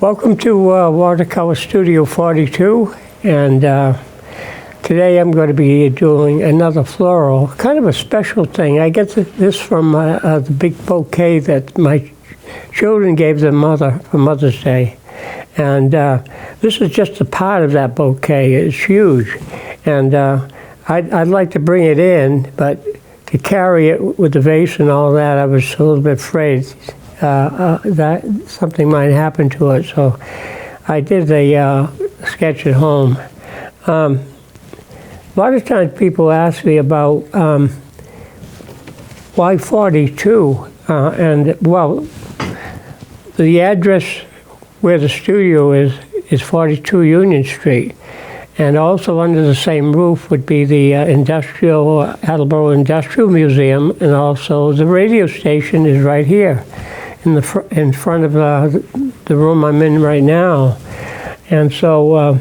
Welcome to Watercolor Studio 42, and today I'm going to be doing another floral, kind of a special thing. I get this from the big bouquet that my children gave their mother for Mother's Day, and this is just a part of that bouquet. It's huge, and I'd like to bring it in, but to carry it with the vase and all that, I was a little bit afraid that something might happen to it, so I did a sketch at home. A lot of times people ask me about why 42, and well, the address where the studio is 42 Union Street, and also under the same roof would be the Attleboro Industrial Museum, and also the radio station is right here in front of the room I'm in right now. And so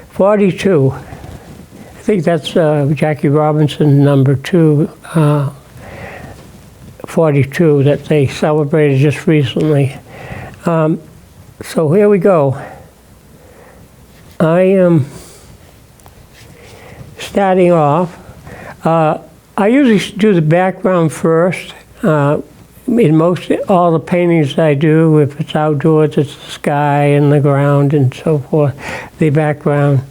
42, I think that's Jackie Robinson number 2, 42 that they celebrated just recently. So here we go. I am starting off. I usually do the background first. In all the paintings I do, if it's outdoors, it's the sky and the ground and so forth, the background,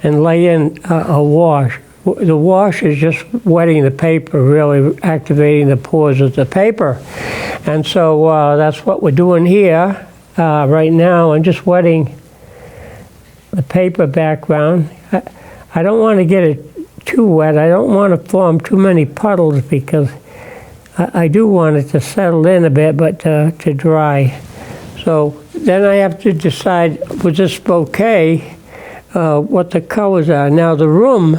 and lay in a wash. The wash is just wetting the paper, really activating the pores of the paper. And so that's what we're doing here right now. I'm just wetting the paper background. I don't want to get it too wet. I don't want to form too many puddles because I do want it to settle in a bit, but to dry. So then I have to decide with this bouquet what the colors are. Now the room,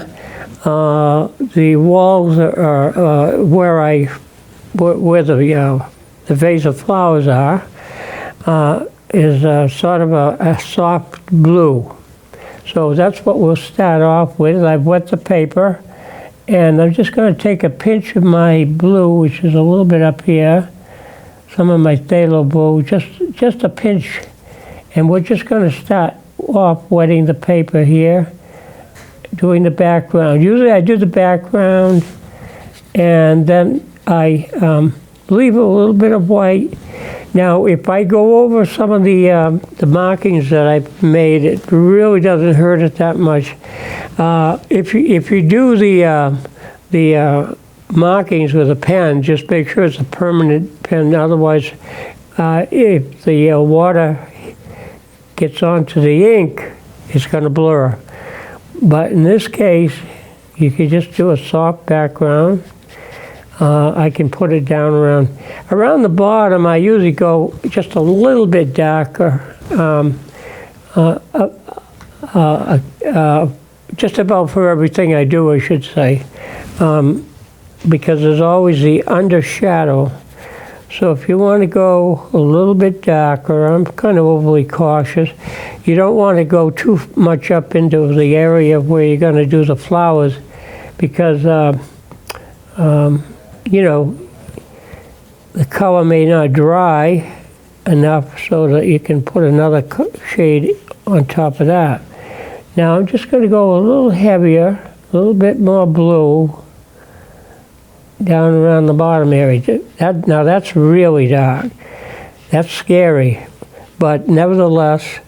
the walls are where the vase of flowers are, is sort of a soft blue. So that's what we'll start off with. I've wet the paper. And I'm just going to take a pinch of my blue, which is a little bit up here, some of my phthalo blue, just a pinch. And we're just going to start off wetting the paper here, doing the background. Usually I do the background, and then I leave a little bit of white. Now, if I go over some of the markings that I've made, it really doesn't hurt it that much. If you do the markings with a pen, just make sure it's a permanent pen. Otherwise, if the water gets onto the ink, it's going to blur. But in this case, you can just do a soft background. I can put it down around the bottom. I usually go just a little bit darker, just about for everything I do, I should say, because there's always the undershadow. So if you want to go a little bit darker, I'm kind of overly cautious. You don't want to go too much up into the area where you're going to do the flowers, because you know, the color may not dry enough so that you can put another shade on top of that. Now I'm just going to go a little heavier, a little bit more blue down around the bottom area. Now that's really dark. That's scary. But nevertheless,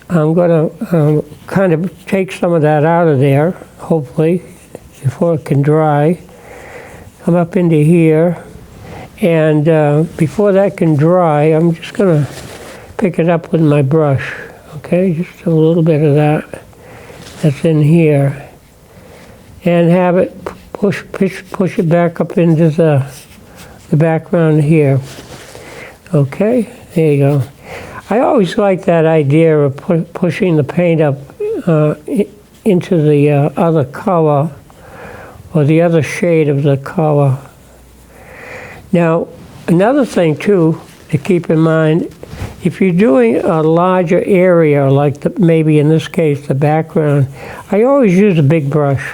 I'm going to kind of take some of that out of there, hopefully, before it can dry. Come up into here, and before that can dry, I'm just going to pick it up with my brush, okay? Just a little bit of that's in here, and have it push it back up into the background here. Okay, there you go. I always like that idea of pushing the paint up into the other color, or the other shade of the color. Now, another thing too to keep in mind, if you're doing a larger area, like maybe in this case the background, I always use a big brush.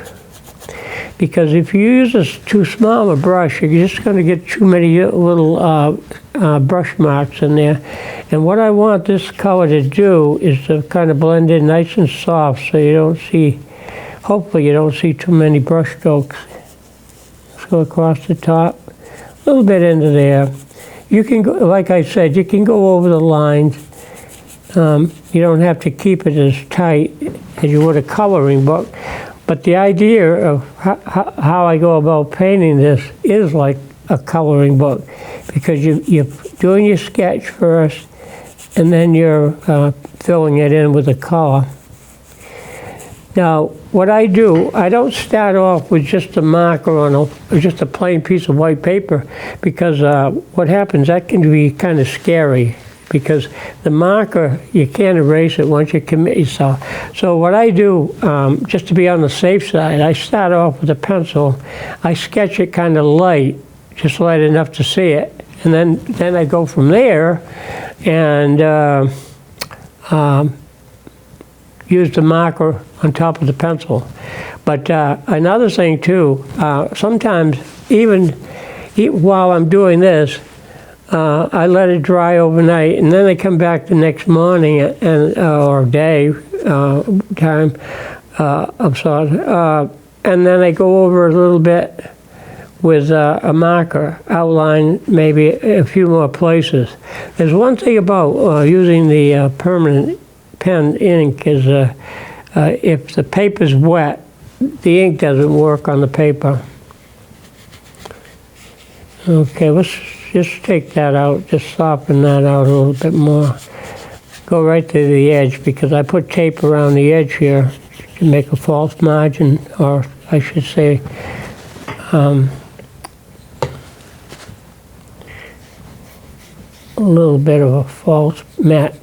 because if you use too small a brush, you're just going to get too many little brush marks in there. And what I want this color to do is to kind of blend in nice and soft, so you don't see, hopefully you don't see too many brush strokes. Let's go across the top, a little bit into there. You can go, like I said, you can go over the lines. You don't have to keep it as tight as you would a coloring book. But the idea of how I go about painting this is like a coloring book, because you're doing your sketch first, and then you're filling it in with the color. Now, what I do, I don't start off with just a marker on just a plain piece of white paper, because what happens, that can be kind of scary, because the marker, you can't erase it once you commit yourself. So what I do, just to be on the safe side, I start off with a pencil. I sketch it kind of light, just light enough to see it, and then I go from there and use the marker on top of the pencil. But another thing too, sometimes even while I'm doing this, I let it dry overnight, and then I come back the next morning or day time of sort, and then I go over a little bit with a marker, outline maybe a few more places. There's one thing about using the permanent pen ink is if the paper's wet, the ink doesn't work on the paper. Okay, let's just take that out, just soften that out a little bit more. Go right to the edge, because I put tape around the edge here to make a false margin, or I should say, a little bit of a false mat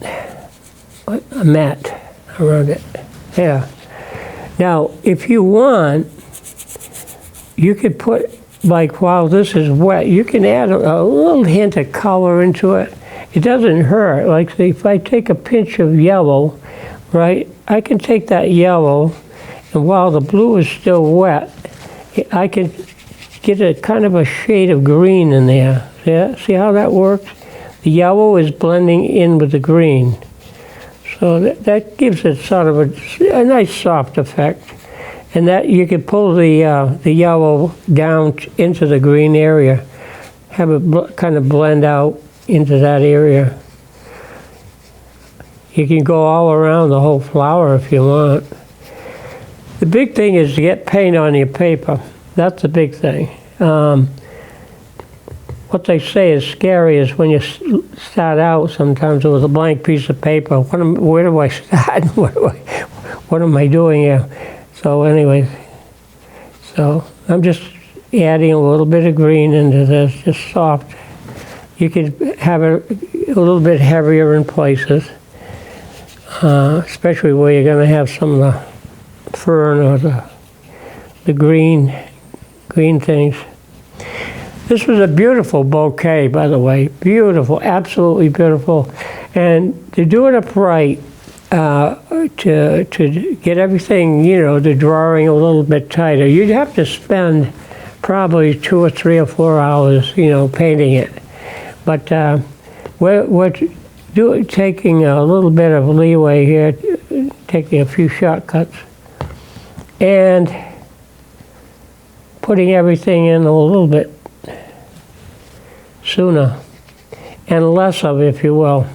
around it. Yeah. Now, if you want, you could put, like while this is wet, you can add a little hint of color into it. It doesn't hurt. Like if I take a pinch of yellow, right, I can take that yellow, and while the blue is still wet, I can get a kind of a shade of green in there. See how that works? The yellow is blending in with the green. So that gives it sort of a nice soft effect. And that you can pull the yellow down into the green area, have it kind of blend out into that area. You can go all around the whole flower if you want. The big thing is to get paint on your paper. That's the big thing. What they say is scary is when you start out sometimes with a blank piece of paper. Where do I start? What am I doing here? So anyways, so I'm just adding a little bit of green into this, just soft. You could have it a little bit heavier in places, especially where you're going to have some of the fern or the green things. This was a beautiful bouquet, by the way. Beautiful, absolutely beautiful. And to do it upright, to get everything, the drawing a little bit tighter, you'd have to spend probably 2 or 3 or 4 hours, painting it. But we're taking a little bit of leeway here, taking a few shortcuts, and putting everything in a little bit sooner, and less of, if you will.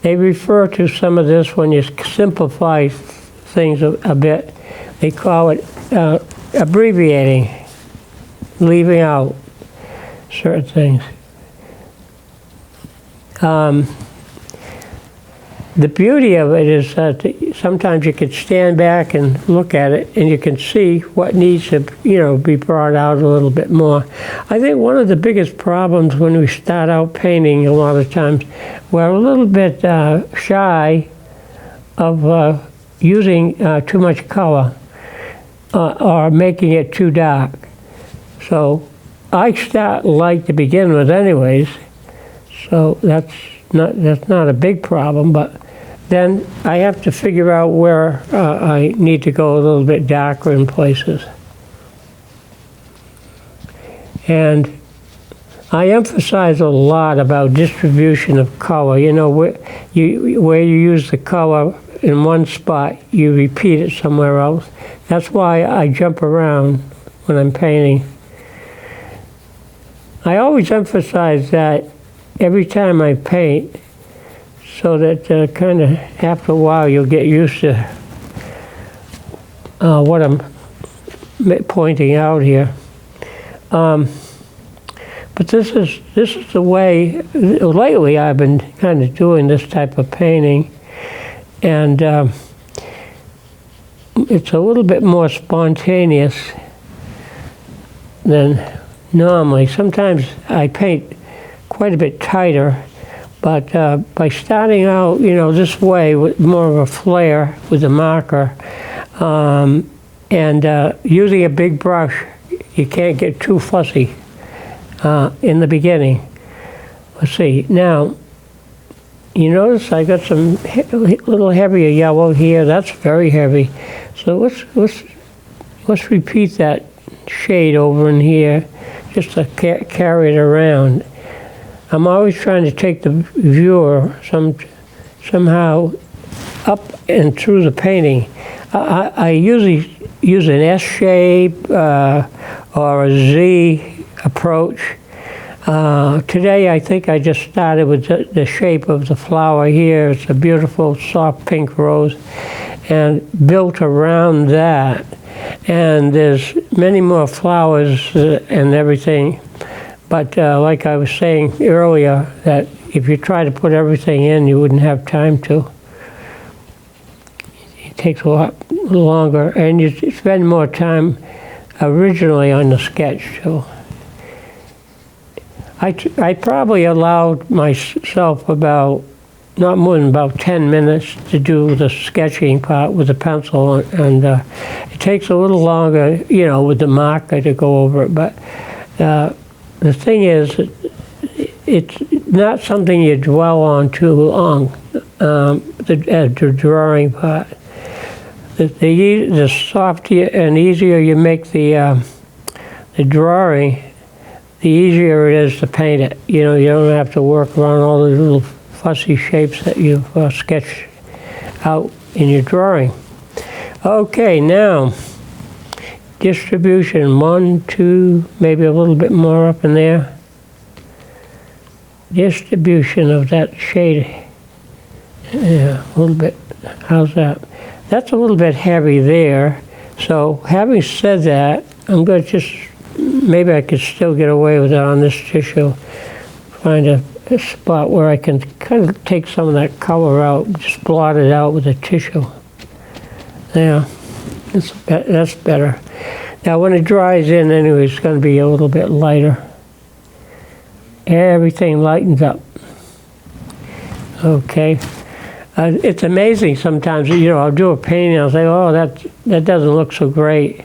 They refer to some of this when you simplify things a bit. They call it abbreviating, leaving out certain things. The beauty of it is that sometimes you can stand back and look at it, and you can see what needs to, be brought out a little bit more. I think one of the biggest problems when we start out painting, a lot of times, we're a little bit shy of using too much color or making it too dark. So I start light to begin with anyways, so that's not a big problem, but Then I have to figure out where I need to go a little bit darker in places. And I emphasize a lot about distribution of color. You know, where you use the color in one spot, you repeat it somewhere else. That's why I jump around when I'm painting. I always emphasize that every time I paint, so that kind of after a while you'll get used to what I'm pointing out here. But this is the way, lately I've been kind of doing this type of painting, and it's a little bit more spontaneous than normally. Sometimes I paint quite a bit tighter, but by starting out, you know, this way with more of a flare with the marker, and using a big brush, you can't get too fussy in the beginning. Let's see, now, you notice I got some little heavier yellow here. That's very heavy. So let's repeat that shade over in here, just to carry it around. I'm always trying to take the viewer somehow up and through the painting. I usually use an S shape or a Z approach. Today I think I just started with the shape of the flower here. It's a beautiful soft pink rose, and built around that. And there's many more flowers and everything. But like I was saying earlier, that if you try to put everything in, you wouldn't have time to. It takes a lot longer, and you spend more time originally on the sketch too. I probably allowed myself not more than about 10 minutes to do the sketching part with the pencil, and it takes a little longer, you know, with the marker to go over it. But the thing is, it's not something you dwell on too long, the drawing part. The softer and easier you make the drawing, the easier it is to paint it. You know, you don't have to work around all the little fussy shapes that you've sketched out in your drawing. Okay, now, distribution, 1, 2, maybe a little bit more up in there. Distribution of that shade, yeah, a little bit, how's that? That's a little bit heavy there. So having said that, I'm going to just, maybe I could still get away with it on this tissue. Find a spot where I can kind of take some of that color out, just blot it out with a tissue. Yeah, that's better. Now when it dries in anyway, it's going to be a little bit lighter. Everything lightens up. Okay. It's amazing sometimes, you know, I'll do a painting, I'll say, oh, that doesn't look so great.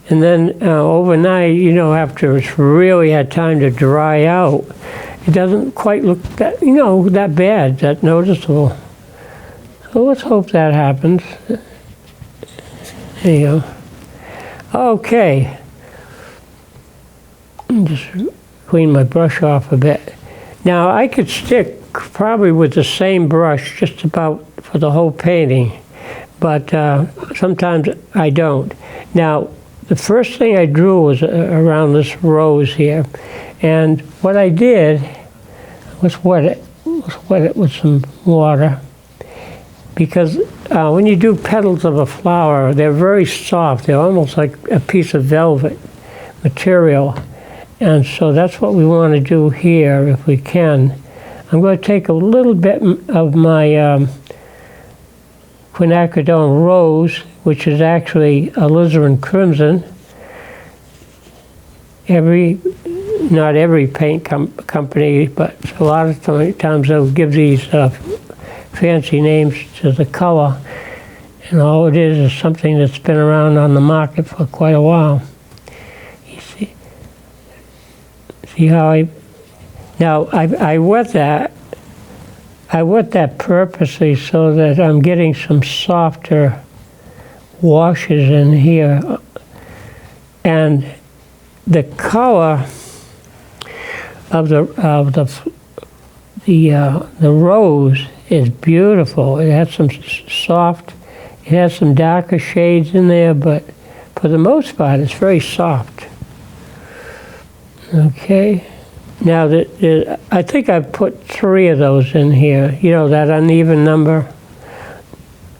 And then overnight, you know, after it's really had time to dry out, it doesn't quite look that, you know, that bad, that noticeable. So let's hope that happens. There you go. Okay. Just clean my brush off a bit. Now I could stick probably with the same brush just about for the whole painting, but sometimes I don't. Now, the first thing I drew was around this rose here, and what I did was wet it with some water, because when you do petals of a flower, they're very soft. They're almost like a piece of velvet material, and so that's what we want to do here if we can. I'm going to take a little bit of my quinacridone rose, which is actually alizarin crimson. Not every paint company, but a lot of times they'll give these fancy names to the color, and all it is something that's been around on the market for quite a while. You see how I wet that I wet that purposely so that I'm getting some softer washes in here. And the color of the rose is beautiful. It has some soft, it has some darker shades in there, but for the most part, it's very soft. Okay. Now, I think I've put 3 of those in here. You know, that uneven number.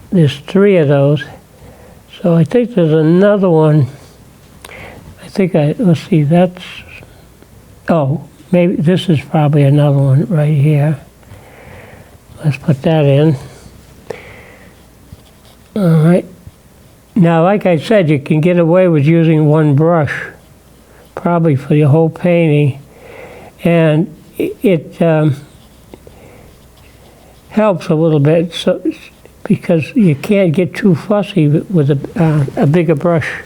There's 3 of those. So I think there's another one. Let's see, maybe this is probably another one right here. Let's put that in. All right. Now, like I said, you can get away with using one brush, probably for your whole painting. And it helps a little bit because you can't get too fussy with a bigger brush.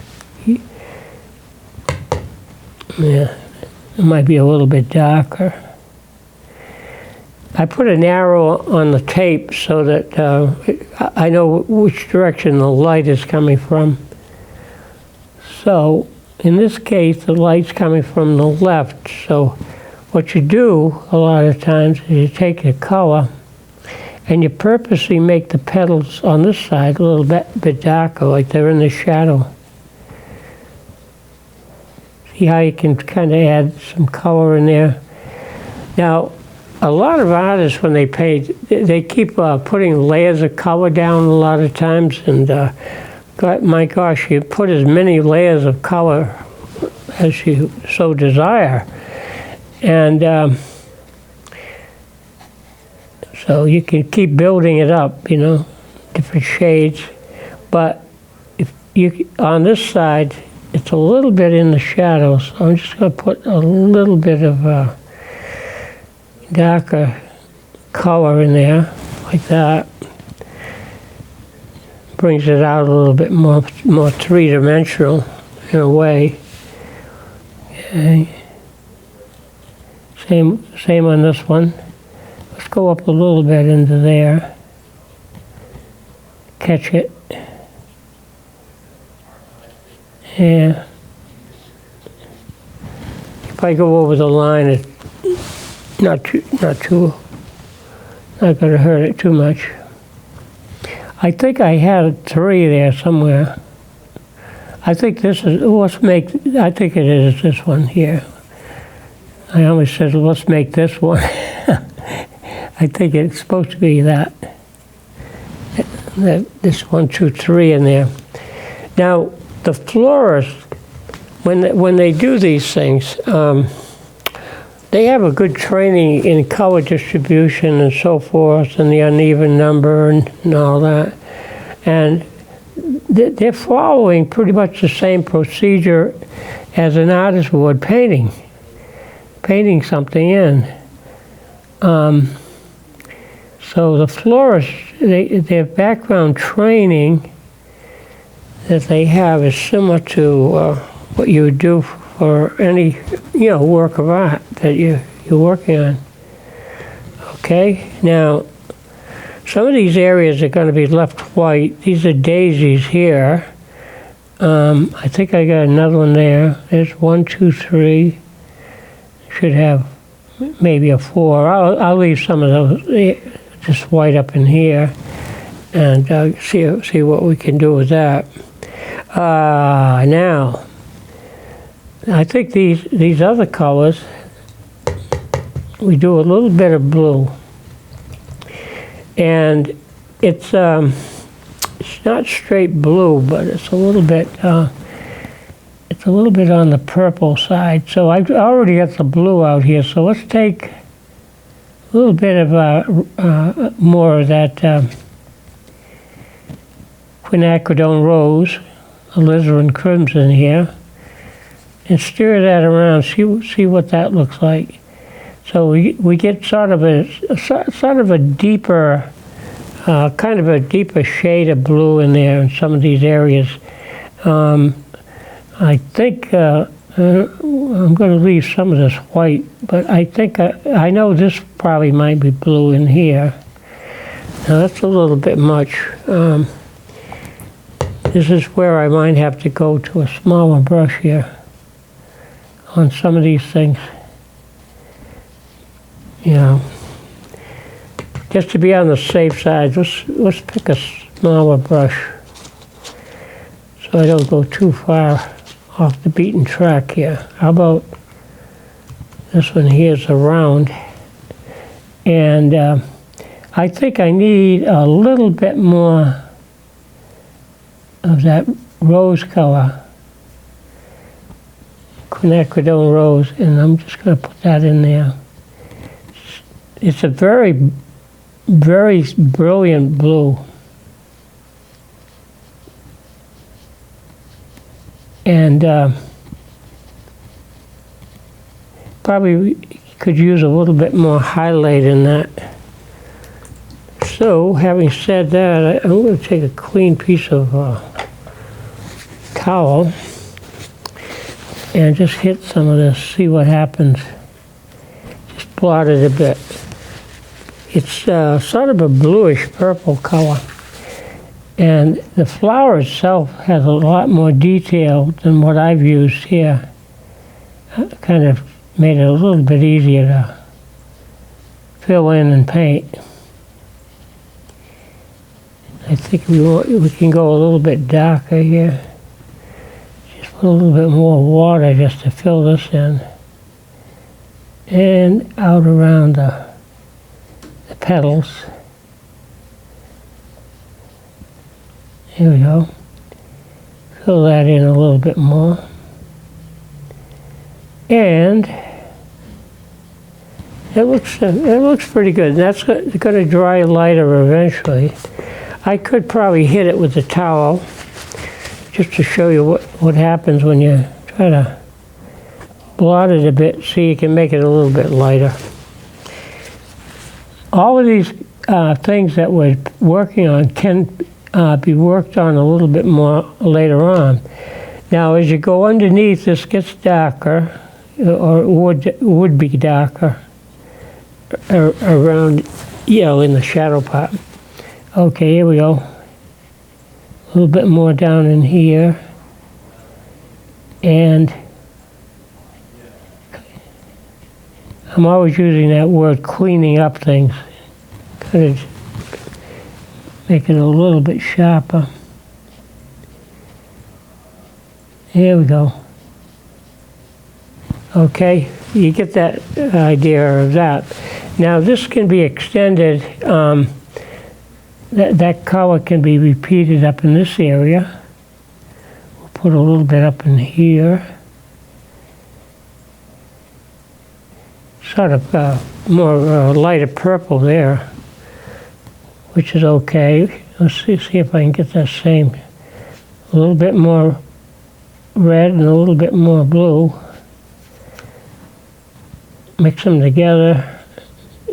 Yeah, it might be a little bit darker. I put an arrow on the tape so that I know which direction the light is coming from. So, in this case, the light's coming from the left. So, what you do a lot of times is you take your color and you purposely make the petals on this side a little bit darker, like they're in the shadow. See how you can kind of add some color in there? Now, a lot of artists, when they paint, they keep putting layers of color down a lot of times, and my gosh, you put as many layers of color as you so desire. And so you can keep building it up, you know, different shades. But if you on this side, it's a little bit in the shadows. So I'm just going to put a little bit of darker color in there, like that. Brings it out a little bit more three-dimensional in a way. Okay. Same on this one. Let's go up a little bit into there. Catch it. Yeah. If I go over the line, it's not going to hurt it too much. I think I had 3 there somewhere. I think this is, I think it is this one here. I always said, let's make this one. I think it's supposed to be that. This 1, 2, 3 in there. Now, the florists, when they do these things, they have a good training in color distribution and so forth, and the uneven number and all that. And they're following pretty much the same procedure as an artist would painting something in. So the florists, their background training that they have is similar to what you would do for any, work of art that you're working on. Okay, now some of these areas are going to be left white. These are daisies here. I think I got another one there. There's 1, 2, 3. Should have maybe a 4. I'll leave some of those just white up in here, and see what we can do with that. Now, I think these other colors, we do a little bit of blue, and it's not straight blue, but it's a little bit on the purple side. So I've already got the blue out here. So let's take a little bit of more of that quinacridone rose, alizarin crimson here, and stir that around. See what that looks like. So we get sort of a deeper, kind of a deeper shade of blue in there in some of these areas. I think I'm going to leave some of this white, but I think I know this probably might be blue in here. Now that's a little bit much. This is where I might have to go to a smaller brush here on some of these things. You know, just to be on the safe side, let's pick a smaller brush so I don't go too far off the beaten track here. How about this one here is a round, and I think I need a little bit more of that rose color, quinacridone rose, and I'm just going to put that in there. It's a very, very brilliant blue. And probably could use a little bit more highlight in that. So, having said that, I'm going to take a clean piece of towel and just hit some of this, see what happens. Just blot it a bit. It's sort of a bluish purple color. And the flower itself has a lot more detail than what I've used here. Kind of made it a little bit easier to fill in and paint. I think we can go a little bit darker here. Just put a little bit more water just to fill this in. And out around the petals. Here we go. Fill that in a little bit more. And it looks pretty good. And that's going to dry lighter eventually. I could probably hit it with a towel just to show you what happens when you try to blot it a bit so you can make it a little bit lighter. All of these things that we're working on can be worked on a little bit more later on. Now, as you go underneath, this gets darker, or would be darker around, in the shadow part. Okay, here we go. A little bit more down in here. And I'm always using that word, cleaning up things. Kind of make it a little bit sharper. Here we go. Okay, you get that idea of that. Now this can be extended. That color can be repeated up in this area. We'll put a little bit up in here. Sort of more lighter purple there, which is okay. Let's see if I can get that same. A little bit more red and a little bit more blue. Mix them together,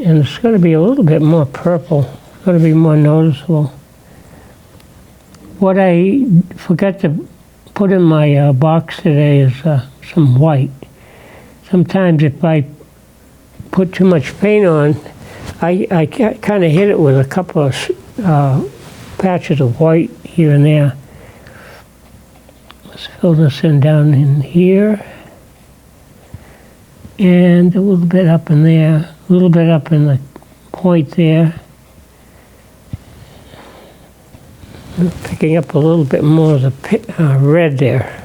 and it's going to be a little bit more purple. It's going to be more noticeable. What I forgot to put in my box today is some white. Sometimes if I put too much paint on, I kind of hit it with a couple of patches of white here and there. Let's fill this in down in here. And a little bit up in there, a little bit up in the point there. Picking up a little bit more of the red there.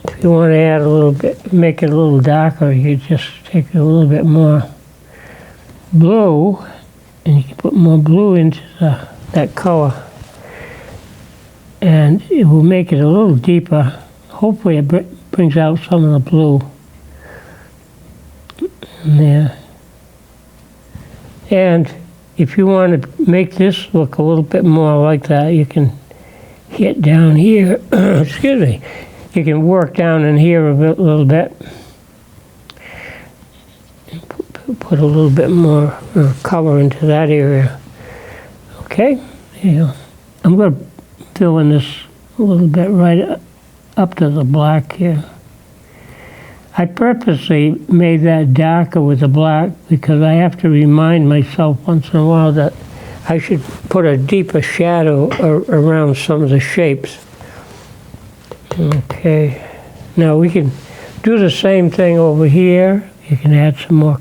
If you want to add a little bit, make it a little darker, you just take a little bit more blue, and you can put more blue into that color. And it will make it a little deeper. Hopefully it brings out some of the blue in there. And if you want to make this look a little bit more like that, you can hit down here. Excuse me. You can work down in here a little bit. Put a little bit more color into that area. Okay, there you go. I'm going to fill in this a little bit right up to the black here. I purposely made that darker with the black because I have to remind myself once in a while that I should put a deeper shadow around some of the shapes. Okay, now we can do the same thing over here. You can add some more,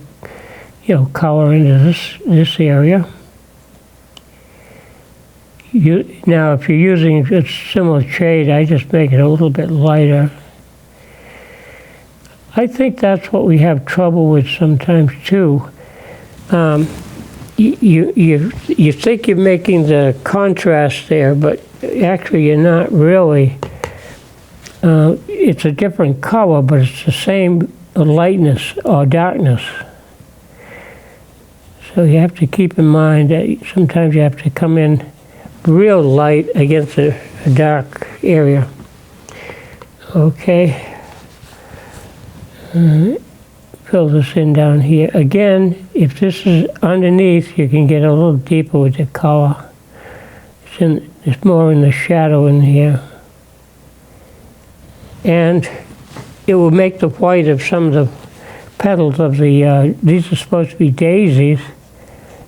color into this area. Now, if you're using a similar shade, I just make it a little bit lighter. I think that's what we have trouble with sometimes too. You think you're making the contrast there, but actually you're not really. It's a different color, but it's the same lightness or darkness. So you have to keep in mind that sometimes you have to come in real light against a dark area. Okay. Fill this in down here. Again, if this is underneath, you can get a little deeper with the color. It's more in the shadow in here. And it will make the white of some of the petals of the, these are supposed to be daisies.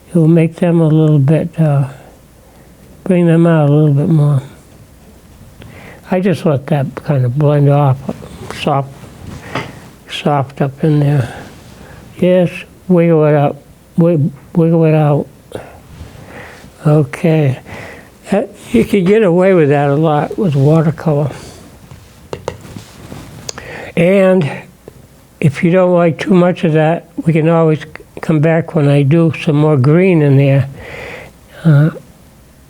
It will make them a little bit, bring them out a little bit more. I just let that kind of blend off, soft up in there. Just wiggle it up, wiggle it out. Okay. You can get away with that a lot with watercolor. And if you don't like too much of that, we can always come back when I do some more green in there.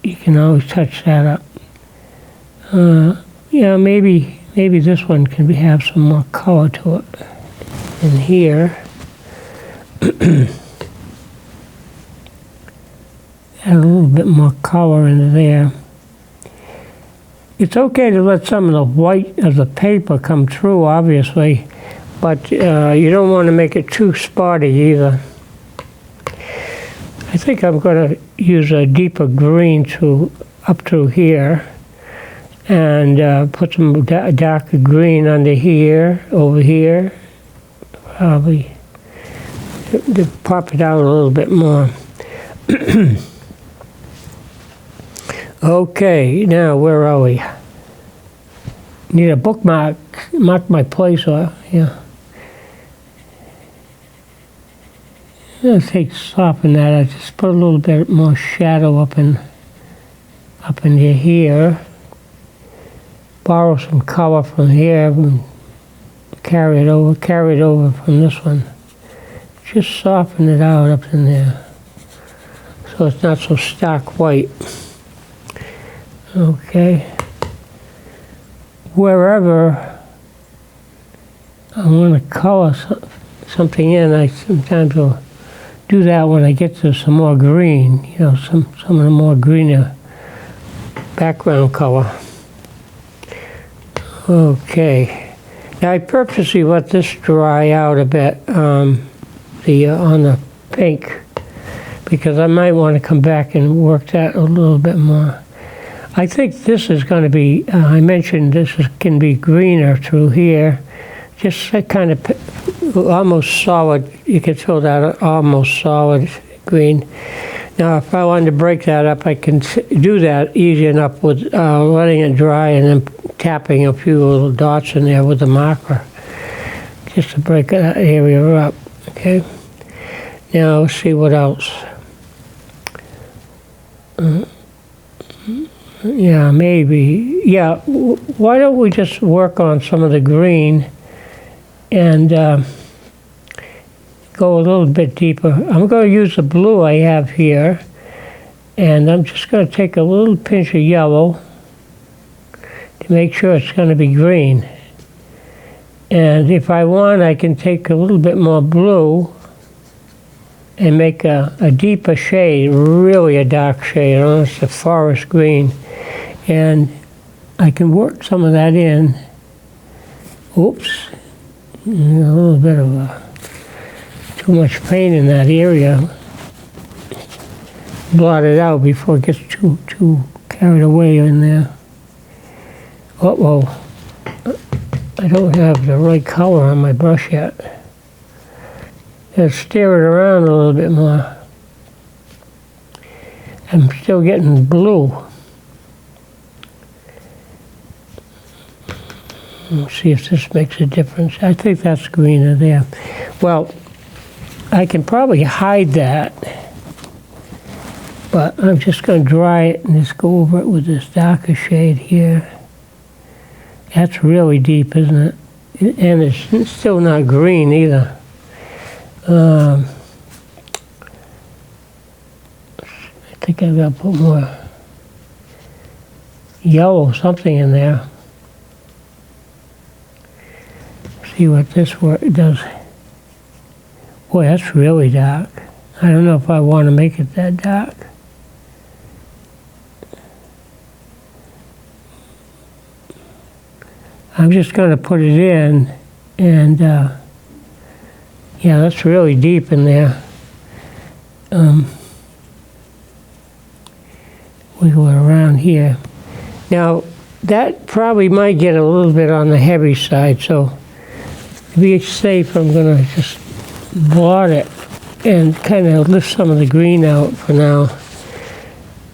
You can always touch that up. Maybe this one can have some more color to it. In here, add a little bit more color into there. It's okay to let some of the white of the paper come through, obviously, but you don't want to make it too spotty either. I think I'm going to use a deeper green up through here, and put some darker green under here, over here. Probably to pop it out a little bit more. Okay, now where are we? Need a bookmark. Mark my place off. Yeah. I'm gonna soften that. I just put a little bit more shadow up into here. Borrow some color from here. And carry it over from this one. Just soften it out up in there, so it's not so stark white. Okay. Wherever I want to color something in, I sometimes will do that when I get to some more green, some of the more greener background color. Okay. Now I purposely let this dry out a bit on the pink, because I might want to come back and work that a little bit more. I think this is going to be, I mentioned this can be greener through here, just kind of almost solid. You can feel that almost solid green. Now if I wanted to break that up, I can do that easy enough with letting it dry and then tapping a few little dots in there with the marker, just to break that area up. Okay. Now let's see what else. Yeah, maybe. Yeah, why don't we just work on some of the green and go a little bit deeper. I'm going to use the blue I have here, and I'm just going to take a little pinch of yellow to make sure it's going to be green. And if I want, I can take a little bit more blue and make a deeper shade, really a dark shade, almost a forest green. And I can work some of that in. Oops, a little bit of too much paint in that area. Blot it out before it gets too carried away in there. Uh-oh. I don't have the right color on my brush yet. Gotta stir it around a little bit more. I'm still getting blue. Let's see if this makes a difference. I think that's greener there. Well, I can probably hide that, but I'm just going to dry it and just go over it with this darker shade here. That's really deep, isn't it? And it's still not green either. I think I've got to put more yellow something in there. See what this work does. Boy, that's really dark. I don't know if I want to make it that dark. I'm just going to put it in, and yeah, that's really deep in there. We go around here. Now, that probably might get a little bit on the heavy side, so to be safe, I'm going to just blot it and kind of lift some of the green out for now,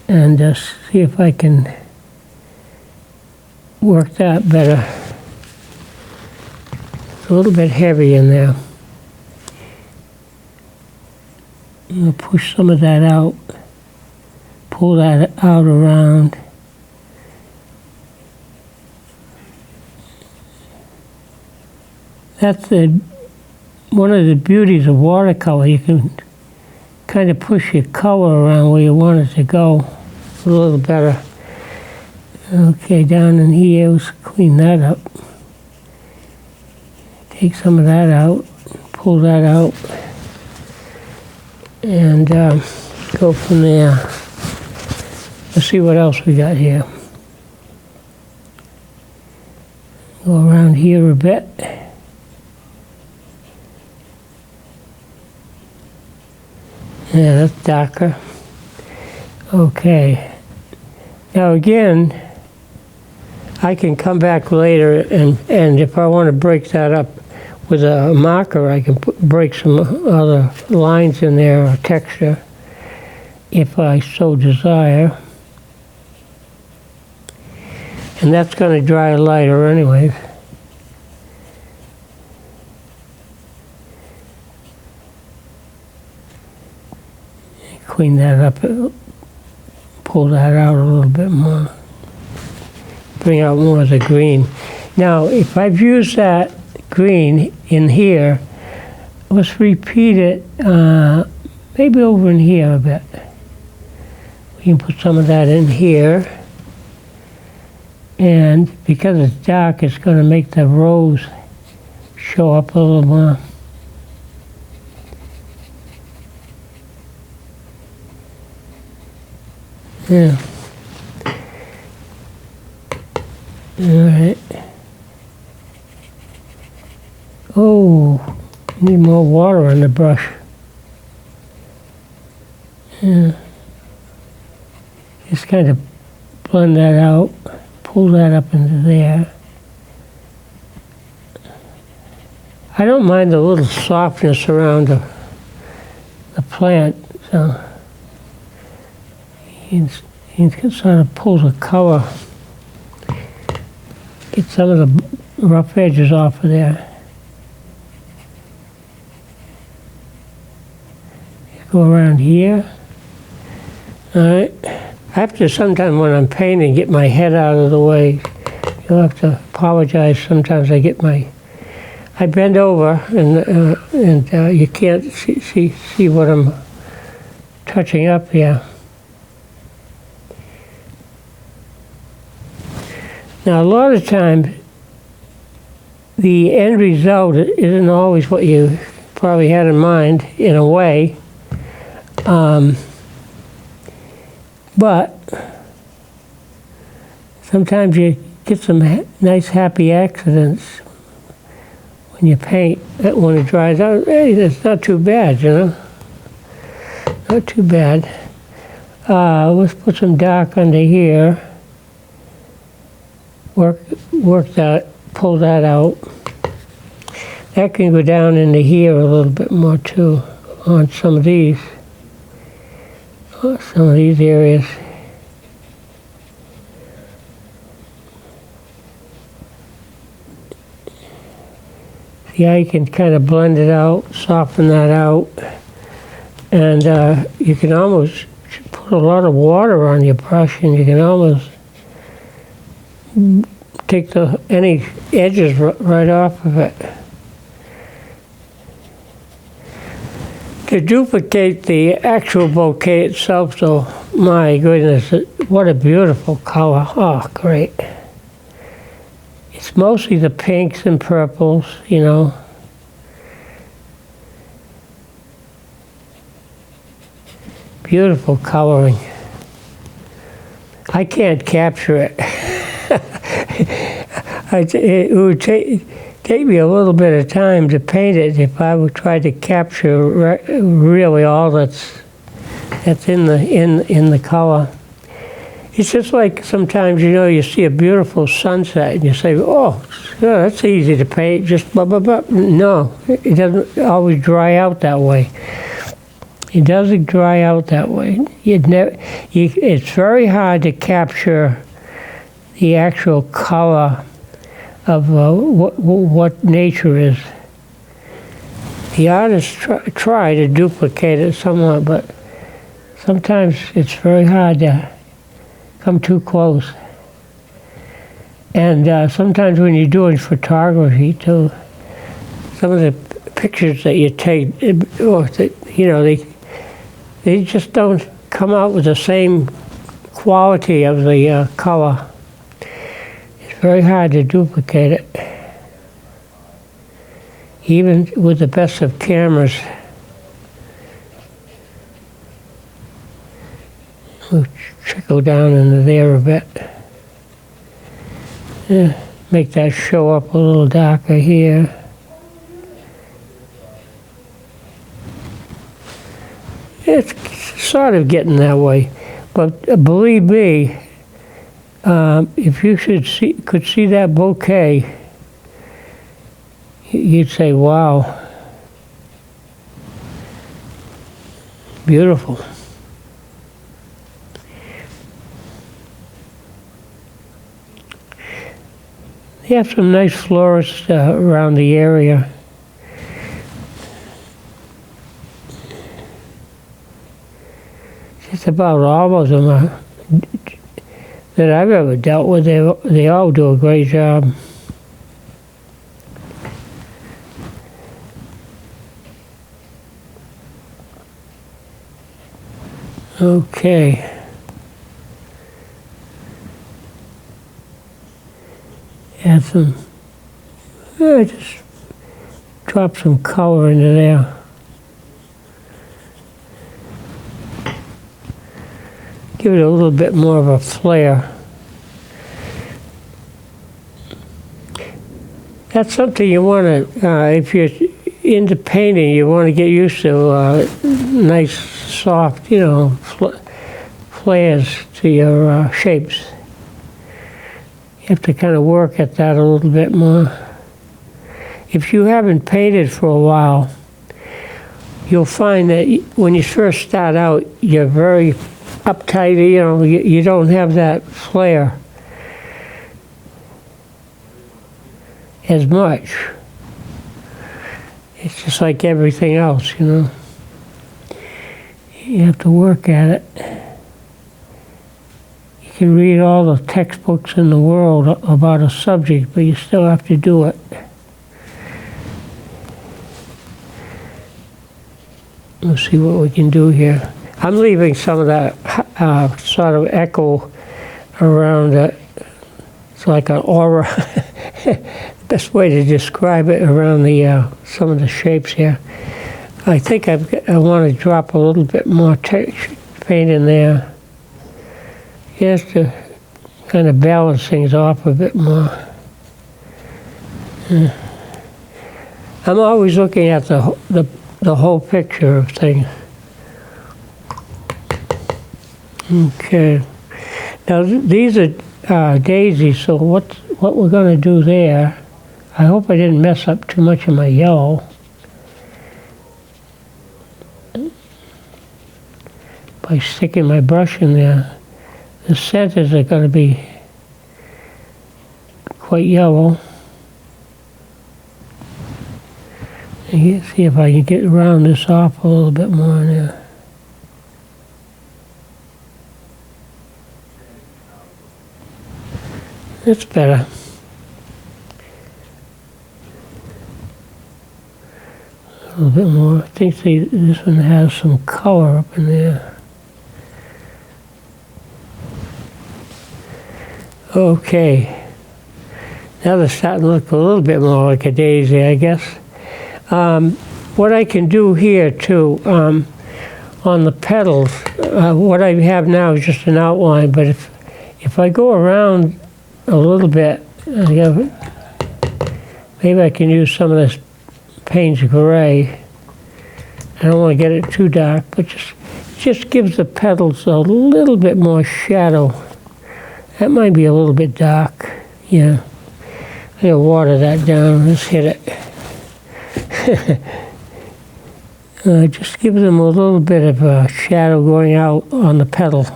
and see if I can work that better. It's a little bit heavy in there. I'm going to push some of that out, pull that out around. That's one of the beauties of watercolor. You can kind of push your color around where you want it to go a little better. Okay, down in here, let's clean that up. Take some of that out, pull that out, and go from there. Let's see what else we got here. Go around here a bit. Yeah, that's darker. Okay. Now again, I can come back later and if I want to break that up with a marker, I can break some other lines in there or texture if I so desire. And that's going to dry lighter anyways. Clean that up, pull that out a little bit more, bring out more of the green. Now, if I've used that green in here, let's repeat it, maybe over in here a bit. We can put some of that in here, and because it's dark, it's going to make the rose show up a little more. Yeah. All right. Oh, need more water on the brush. Yeah. Just kind of blend that out, pull that up into there. I don't mind the little softness around the plant, so you can sort of pull the color, get some of the rough edges off of there. Go around here. All right. I have to sometimes when I'm painting get my head out of the way. You'll have to apologize. Sometimes I bend over and you can't see what I'm touching up here. Now, a lot of times, the end result isn't always what you probably had in mind, in a way. But sometimes you get some nice, happy accidents when you paint. When it dries out, hey, it's not too bad, you know? Not too bad. Let's put some dark under here. Work that pull that out. That can go down into here a little bit more too, on some of these areas. Yeah, you can kind of blend it out, soften that out, and you can almost put a lot of water on your brush, and you can almost take any edges right off of it. To duplicate the actual bouquet itself, though, my goodness, what a beautiful color. Oh, great. It's mostly the pinks and purples, you know. Beautiful coloring. I can't capture it. It would take me a little bit of time to paint it if I would try to capture really all that's in the color. It's just like sometimes, you know, you see a beautiful sunset and you say, oh, yeah, that's easy to paint, just blah, blah, blah. No, it doesn't always dry out that way. It doesn't dry out that way. It's very hard to capture the actual color of what nature is. The artists try to duplicate it somewhat, but sometimes it's very hard to come too close. And sometimes when you're doing photography too, some of the pictures that you take, you know, they just don't come out with the same quality of the color. It's very hard to duplicate it, even with the best of cameras. We'll trickle down into there a bit. Make that show up a little darker here. It's sort of getting that way, but believe me, if you could see that bouquet, you'd say, "Wow, beautiful." They have some nice florists around the area. Just about all of them that I've ever dealt with, they all do a great job. Okay. Add some, just drop some color into there. Give it a little bit more of a flair. That's something you want to, if you're into painting, you want to get used to nice, soft, you know, flares to your shapes. You have to kind of work at that a little bit more. If you haven't painted for a while, you'll find that when you first start out, you're very uptight, you know, you don't have that flair as much. It's just like everything else, you know. You have to work at it. You can read all the textbooks in the world about a subject, but you still have to do it. Let's see what we can do here. I'm leaving some of that sort of echo around it. It's like an aura. Best way to describe it around the some of the shapes here. I think I want to drop a little bit more paint in there, just to kind of balance things off a bit more. I'm always looking at the whole picture of things. Okay. Now these are daisies, so what we're going to do there I hope I didn't mess up too much of my yellow. By sticking my brush in there. The centers are going to be quite yellow. And see if I can get around this off a little bit more in there. That's better. A little bit more. I think this one has some color up in there. Okay. Now they're starting to look a little bit more like a daisy, I guess. What I can do here too, on the petals, what I have now is just an outline, but if I go around a little bit, maybe I can use some of this Payne's gray. I don't want to get it too dark, but just gives the petals a little bit more shadow. That might be a little bit dark. Yeah. I'm going to water that down. Let's hit it. Just give them a little bit of a shadow going out on the petal,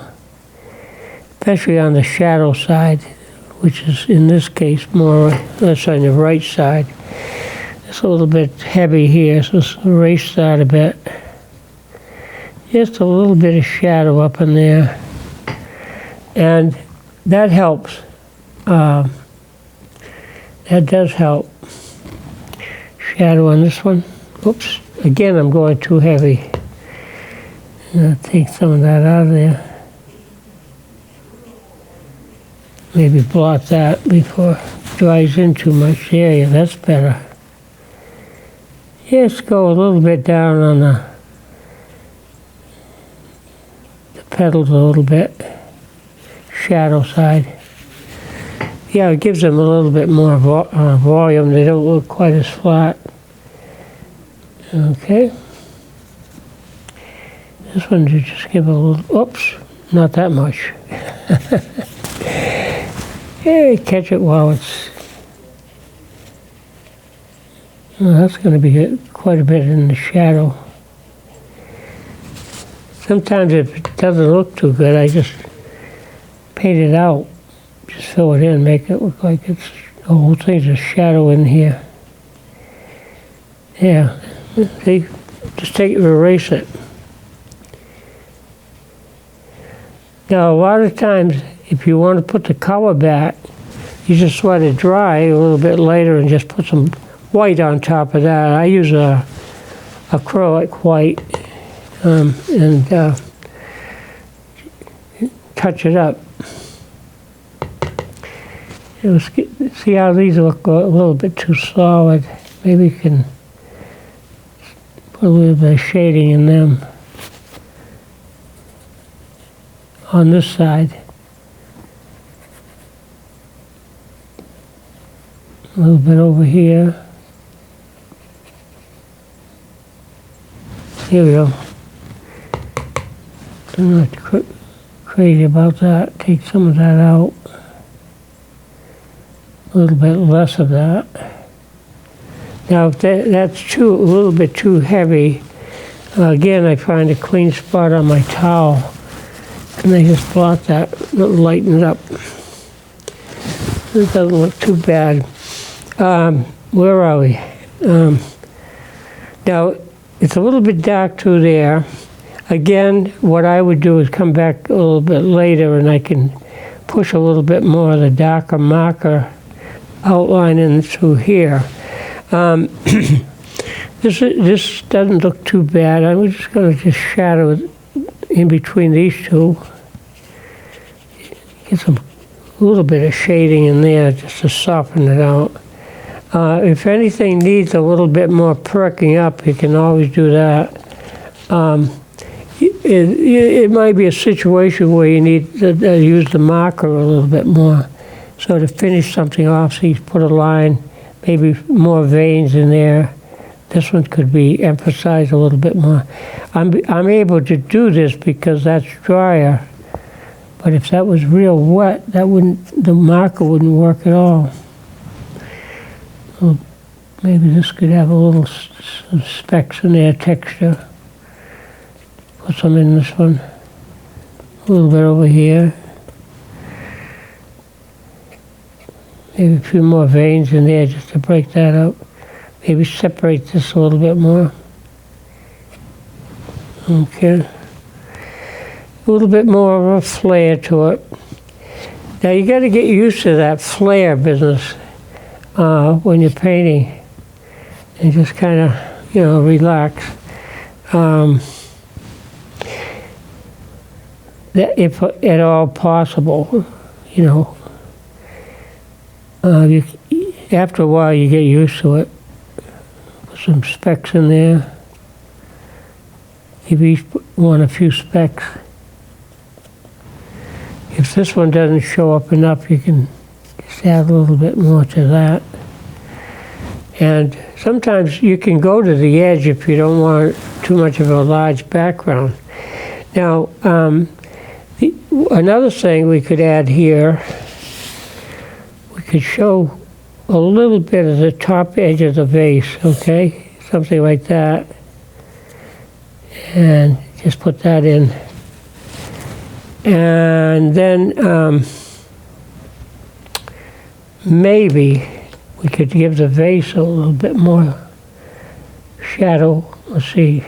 especially on the shadow side, which is in this case more less on the right side. It's a little bit heavy here, so let's erase that a bit. Just a little bit of shadow up in there, and that helps. That does help. Shadow on this one. Oops. Again, I'm going too heavy. I'll take some of that out of there. Maybe blot that before it dries in too much. Yeah, that's better. Just go a little bit down on the petals a little bit. Shadow side. Yeah, it gives them a little bit more volume. They don't look quite as flat. Okay. This one, you just give a little, oops, not that much. Yeah, catch it while it's, well, that's going to be quite a bit in the shadow. Sometimes if it doesn't look too good, I just paint it out. Just fill it in, make it look like it's, the whole thing's a shadow in here. Yeah. See, just erase it. Now, a lot of times, if you want to put the color back, you just let it dry a little bit later and just put some white on top of that. I use a acrylic white and touch it up. See how these look a little bit too solid. Maybe you can put a little bit of shading in them on this side. A little bit over here. Here we go. I'm not crazy about that. Take some of that out. A little bit less of that. Now, if that's a little bit too heavy, again, I find a clean spot on my towel, and I just blot that, lighten it up. It doesn't look too bad. Where are we? Now, it's a little bit dark through there. Again, what I would do is come back a little bit later, and I can push a little bit more of the darker marker outline in through here. This doesn't look too bad. I'm just going to just shadow it in between these two. Get some a little bit of shading in there just to soften it out. If anything needs a little bit more perking up, you can always do that. It might be a situation where you need to use the marker a little bit more. So to finish something off, so you put a line, maybe more veins in there. This one could be emphasized a little bit more. I'm able to do this because that's drier. But if that was real wet, the marker wouldn't work at all. Oh, maybe this could have a little some specks in there, texture. Put some in this one. A little bit over here. Maybe a few more veins in there just to break that up. Maybe separate this a little bit more. Okay. A little bit more of a flare to it. Now you got to get used to that flare business when you're painting, and just kind of, relax. That if at all possible, after a while you get used to it. Put some specks in there. Maybe each one a few specks. If this one doesn't show up enough, you can just add a little bit more to that. And sometimes you can go to the edge if you don't want too much of a large background. Now, another thing we could add here, we could show a little bit of the top edge of the vase, okay? Something like that. And just put that in. And then maybe we could give the vase a little bit more shadow. Let's see.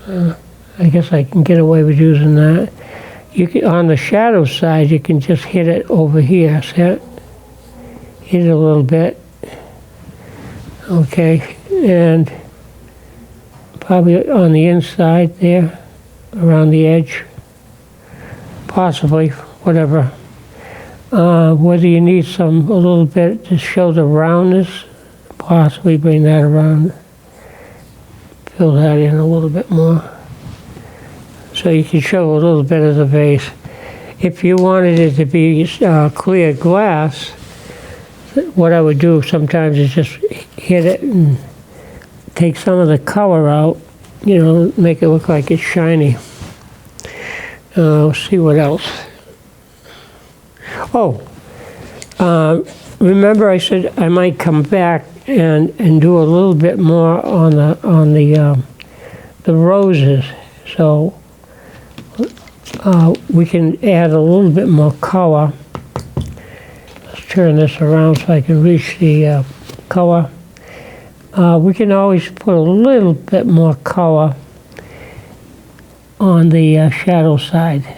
I guess I can get away with using that. You can, on the shadow side, you can just hit it over here. See it? Hit it a little bit. Okay, and probably on the inside there, around the edge. Possibly, whatever. Whether you need a little bit to show the roundness, possibly bring that around. Fill that in a little bit more. So you can show a little bit of the vase. If you wanted it to be clear glass, what I would do sometimes is just hit it and take some of the color out, make it look like it's shiny. Let's see what else. Oh, remember I said I might come back and do a little bit more on the roses. So we can add a little bit more color. Let's turn this around so I can reach the color. We can always put a little bit more color on the shadow side.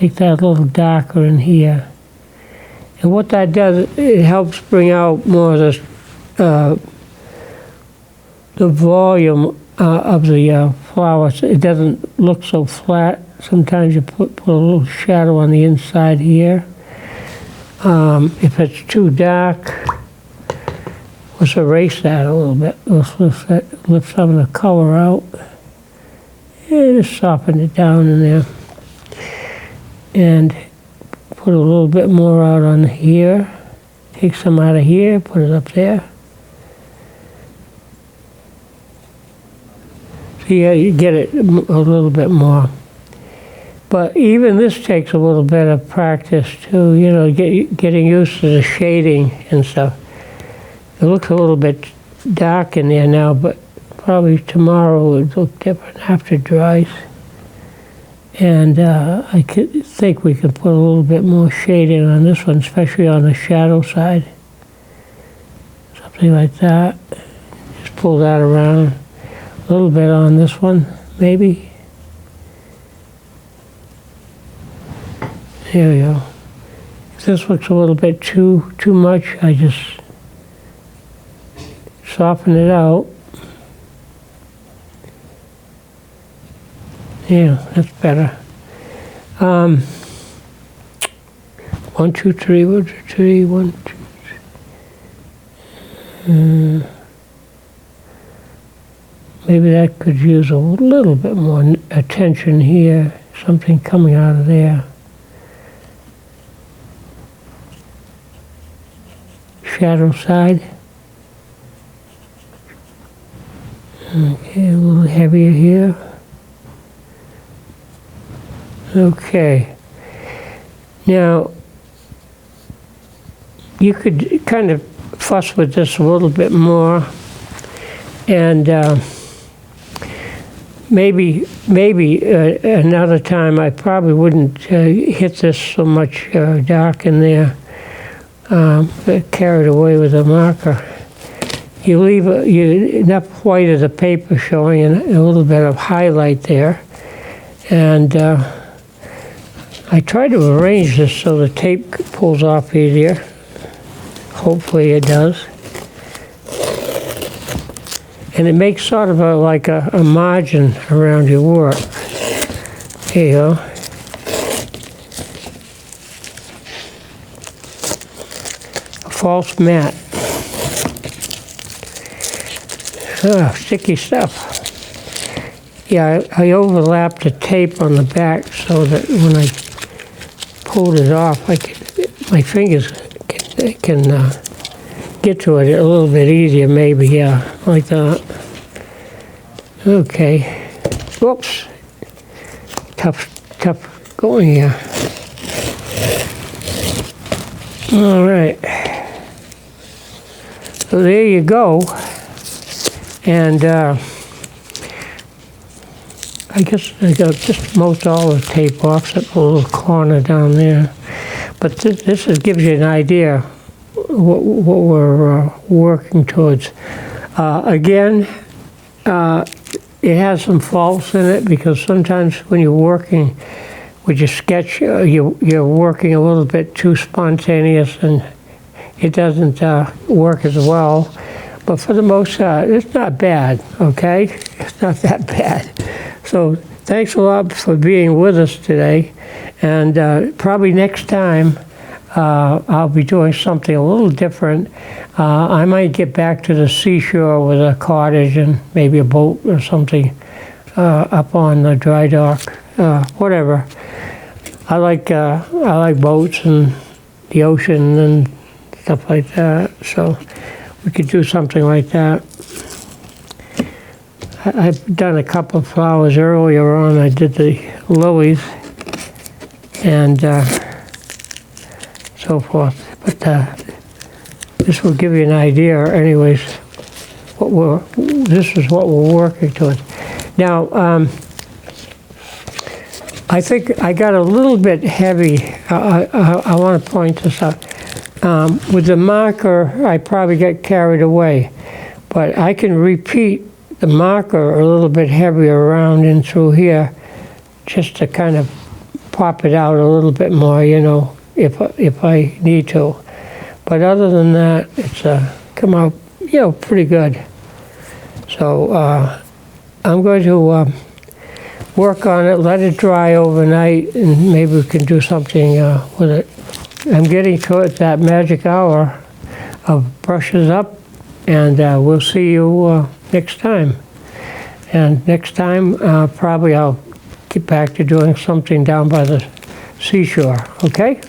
Make that a little darker in here. And what that does, it helps bring out more of the volume of the flowers. It doesn't look so flat. Sometimes you put a little shadow on the inside here. If it's too dark, let's erase that a little bit. Let's lift some of the color out. And just soften it down in there. And put a little bit more out on here. Take some out of here, put it up there. So yeah, you get it a little bit more. But even this takes a little bit of practice too, getting used to the shading and stuff. It looks a little bit dark in there now, but probably tomorrow it will look different after it dries. And I think we can put a little bit more shading on this one, especially on the shadow side. Something like that. Just pull that around. A little bit on this one, maybe. There we go. If this looks a little bit too much, I just soften it out. Yeah, that's better. 1, 2, 3, 1, 2, 3, 1, 2. Maybe that could use a little bit more attention here. Something coming out of there. Shadow side. Okay, a little heavier here. Okay. Now, you could kind of fuss with this a little bit more, and maybe another time I probably wouldn't hit this so much dark in there. Get carried away with the marker. You leave enough white of the paper showing and a little bit of highlight there, and I try to arrange this so the tape pulls off easier. Hopefully it does. And it makes sort of like a margin around your work. There you go. A false mat. Sticky stuff. Yeah, I overlapped the tape on the back so that when I pulled it off, my fingers can get to it a little bit easier, maybe, yeah, like that. Okay. Whoops. Tough going here. All right. So there you go. And I guess I got just most all the tape off that little corner down there. But this gives you an idea what we're working towards. Again, it has some faults in it because sometimes when you're working with your sketch, you're working a little bit too spontaneous and it doesn't work as well. But for the most part, it's not bad, okay? It's not that bad. So thanks a lot for being with us today. And probably next time, I'll be doing something a little different. I might get back to the seashore with a cottage and maybe a boat or something up on the dry dock, whatever. I like boats and the ocean and stuff like that. So we could do something like that. I've done a couple of flowers earlier on. I did the lilies and so forth. But this will give you an idea, anyways. This is what we're working towards. Now, I think I got a little bit heavy. I want to point this out. With the marker, I probably got carried away, but I can repeat the marker a little bit heavier around and through here, just to kind of pop it out a little bit more, you know, if I need to. But other than that, it's come out, you know, pretty good. So I'm going to work on it, let it dry overnight, and maybe we can do something with it. I'm getting towards that magic hour of brushes up, and we'll see you next time. And next time, probably I'll get back to doing something down by the seashore, okay?